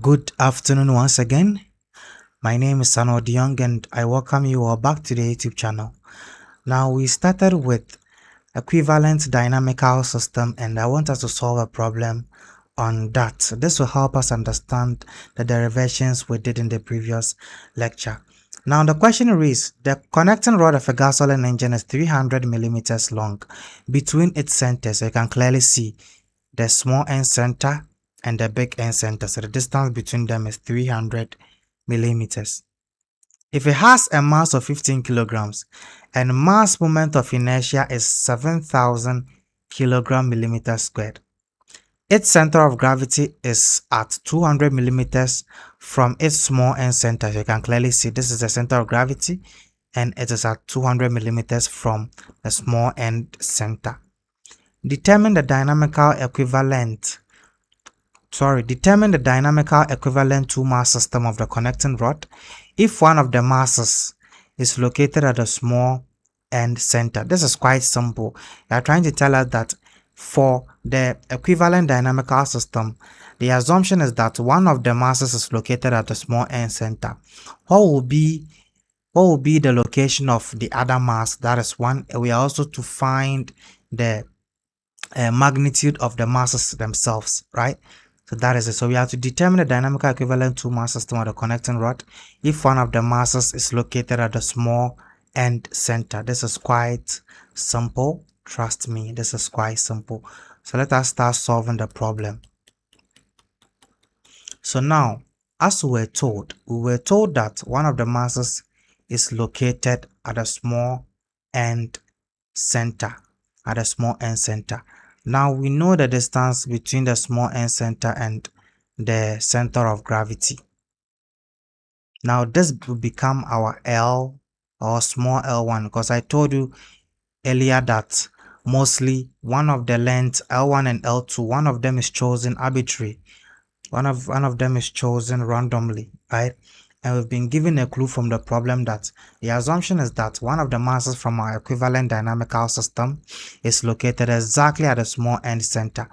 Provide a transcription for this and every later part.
Good afternoon once again. My name is Sanod Young and I welcome you all back to the YouTube channel. Now we started with equivalent dynamical system and I want us to solve a problem on that. This will help us understand the derivations we did in the previous lecture. Now the question reads, the connecting rod of a gasoline engine is 300 millimeters long between its centers. So you can clearly see the small end center and the big end center. So the distance between them is 300 millimeters. If it has a mass of 15 kilograms and mass moment of inertia is 7,000 kilogram millimeter squared, its center of gravity is at 200 millimeters from its small end center. You can clearly see this is the center of gravity and it is at 200 millimeters from the small end center. Determine the dynamical equivalent two mass system of the connecting rod if one of the masses is located at the small end center. This is quite simple. They are trying to tell us that for the equivalent dynamical system, the assumption is that one of the masses is located at the small end center. What will be the location of the other mass? That is one. We are also to find the magnitude of the masses themselves, right? So that is it. So we have to determine the dynamical equivalent two mass system of the connecting rod if one of the masses is located at the small end center. This is quite simple. Trust me, this is quite simple. So let us start solving the problem. So now, as we were told that one of the masses is located at a small end center. Now we know the distance between the small end center and the center of gravity. Now this will become our L or small L1 because I told you earlier that mostly one of the lengths L1 and L2, one of them is chosen arbitrary. One of them is chosen randomly, right? And we've been given a clue from the problem that the assumption is that one of the masses from our equivalent dynamical system is located exactly at the small end center.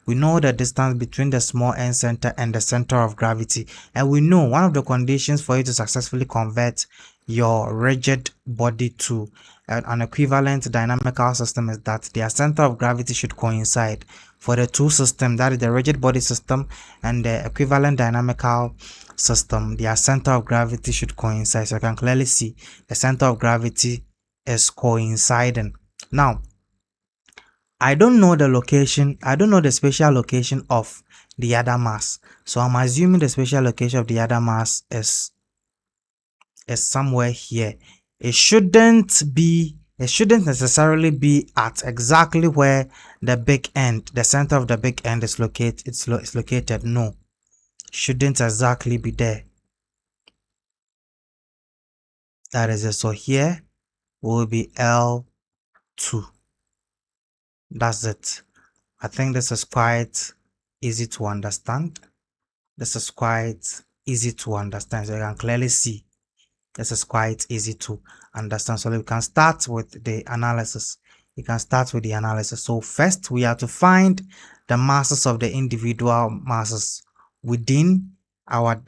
We know the distance between the small end center and the center of gravity, and we know one of the conditions for you to successfully convert your rigid body to an equivalent dynamical system is that their center of gravity should coincide. For the two systems, that is the rigid body system and the equivalent dynamical system, their center of gravity should coincide. So you can clearly see the center of gravity is coinciding. Now, I don't know the spatial location of the other mass. So I'm assuming the spatial location of the other mass is somewhere here. It shouldn't necessarily be at exactly where the big end, the center of the big end is located. It's located. No, shouldn't exactly be there. That is it. So here will be L2. That's it. I think this is quite easy to understand. So you can clearly see this is quite easy to understand. So we can start with the analysis. So first we have to find the masses of the individual masses within our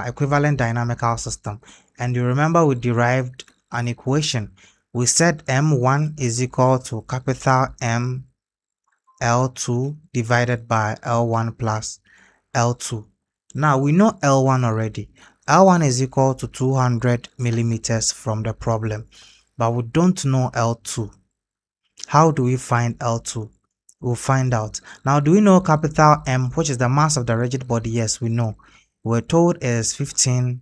equivalent dynamical system. And you remember we derived an equation. We said M1 is equal to capital M L2 divided by L1 plus L2. Now we know L1 already. L1 is equal to 200 millimeters from the problem, but we don't know L2. How do we find L2? We'll find out. Now, do we know capital M, which is the mass of the rigid body? Yes, we know. We're told it is 15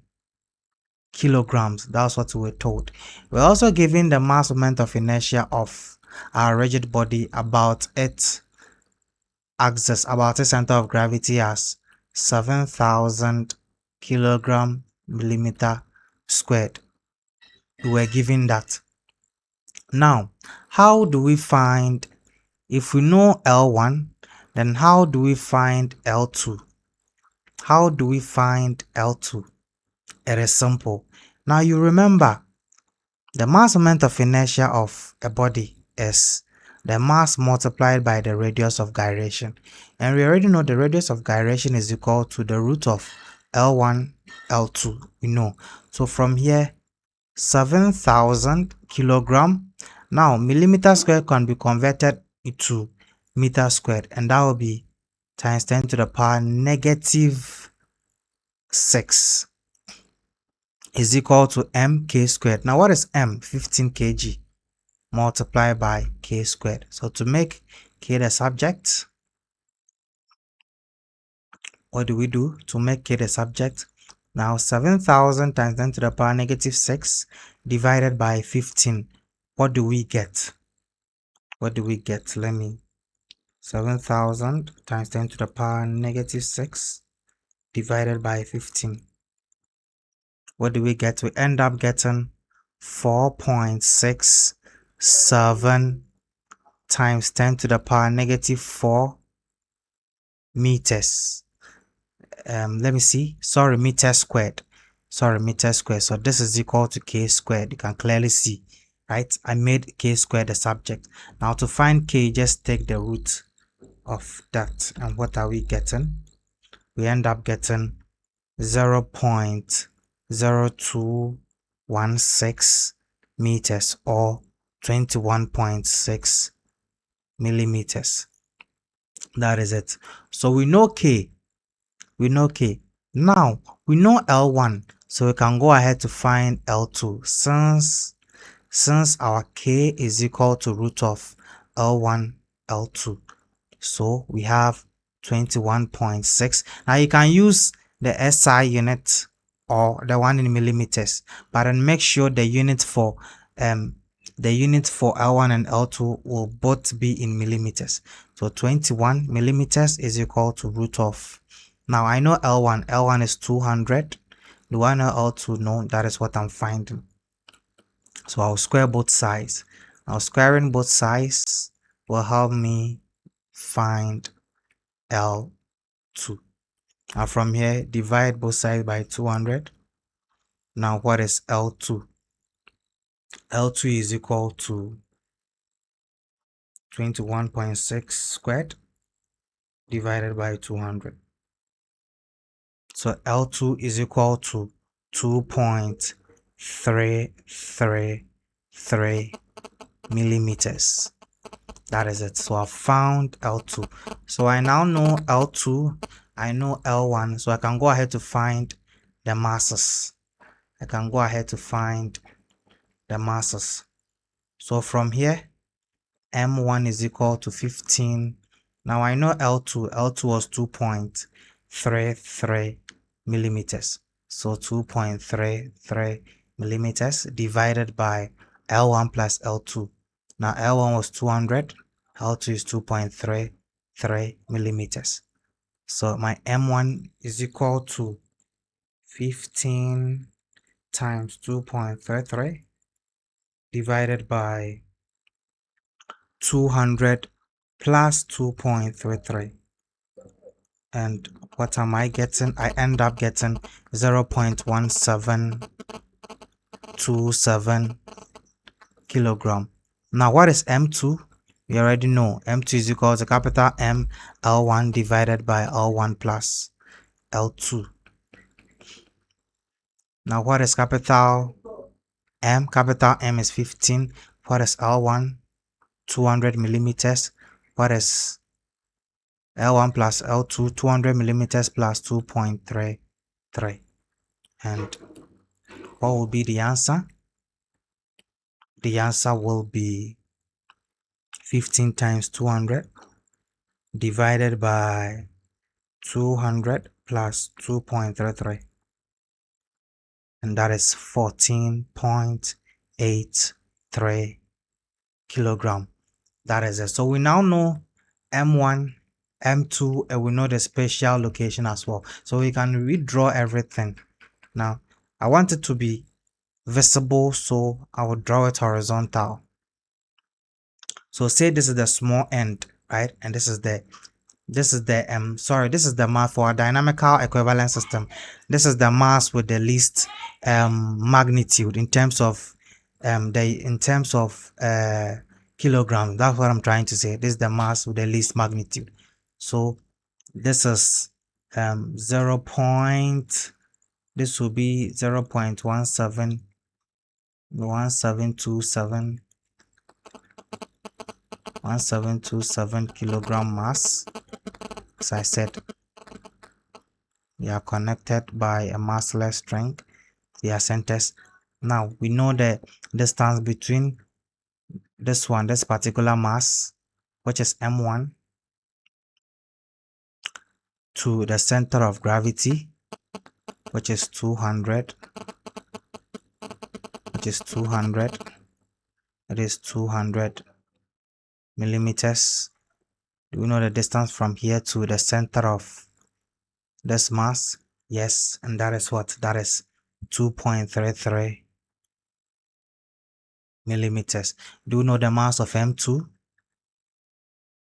kilograms. That's what we're told. We're also given the mass moment of inertia of our rigid body about its axis, about its center of gravity as 7,000 kilogram millimeter squared. We were given that. Now, how do we find, if we know L1, then how do we find L2? It is simple. Now you remember the mass moment of inertia of a body is the mass multiplied by the radius of gyration. And we already know the radius of gyration is equal to the root of L1, L2, we know. So from here, 7,000 kilogram. Now, millimeter squared can be converted into meter squared, and that will be times 10 to the power negative 6 is equal to mk squared. Now, what is m? 15 kg multiplied by k squared. So to make k the subject, what do we do to make k the subject? Now 7,000 times 10 to the power negative 6 divided by 15. What do we get? What do we get? 7,000 times 10 to the power negative 6 divided by 15. What do we get? We end up getting 4.67 times 10 to the power negative 4 meters. Let me see. Sorry, meter squared. So this is equal to k squared. You can clearly see, right? I made k squared the subject. Now to find k, just take the root of that. And what are we getting? We end up getting 0.0216 meters or 21.6 millimeters. That is it. So we know k. Now we know L1, so we can go ahead to find L2 since our k is equal to root of L1, L2. So we have 21.6. Now you can use the SI unit or the one in millimeters, but then make sure the unit for L1 and L2 will both be in millimeters. So 21 millimeters is equal to root of. Now I know L1 is 200. Do I know L2? No, that is what I'm finding. So I'll square both sides. Now squaring both sides will help me find L2. Now from here, divide both sides by 200. Now what is L2? L2 is equal to 21.6 squared divided by 200. So L2 is equal to 2.333 millimeters. That is it. So I found L2. So I now know L2, I know L1, so I can go ahead to find the masses. So from here, M1 is equal to 15. Now I know L2 was 2.33 millimeters. So 2.33 millimeters divided by L1 plus L2. Now L1 was 200, L2 is 2.33 millimeters. So my M1 is equal to 15 times 2.33 divided by 200 plus 2.33. And what am I getting? I end up getting 0.1727 kilogram. Now what is M2? We already know M2 is equal to capital M L1 divided by L1 plus L2. Now what is capital M? Capital M is 15. What is L1? 200 millimeters. What is L1 plus L2? 200 millimeters plus 2.33. And what will be the answer? The answer will be 15 times 200 divided by 200 plus 2.33. And that is 14.83 kilogram. That is it. So we now know M1, M2, and we know the spatial location as well. So we can redraw everything. Now, I want it to be visible, so I will draw it horizontal. So say this is the small end, right? And this is the mass for a dynamical equivalent system. This is the mass with the least magnitude in terms of kilograms. That's what I'm trying to say. This is the mass with the least magnitude. So this is 0. This will be 0 0.1727 kilogram mass. As I said, they are connected by a massless string. They are centers. Now we know the distance between this particular mass, which is m1, to the center of gravity, which is 200. It is 200 millimeters. Do we know the distance from here to the center of this mass? Yes, and that is what? That is 2.33 millimeters. Do you know the mass of M2?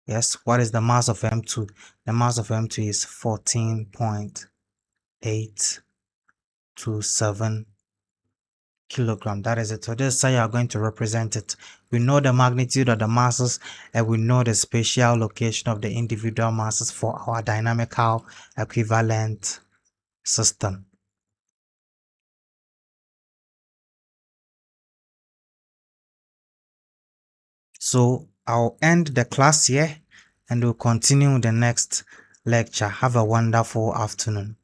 Yes, what is the mass of M2? The mass of M2 is 14.827 kilogram. That is it. So this is how you are going to represent it. We know the magnitude of the masses and we know the spatial location of the individual masses for our dynamical equivalent system. So I'll end the class here and we'll continue the next lecture. Have a wonderful afternoon.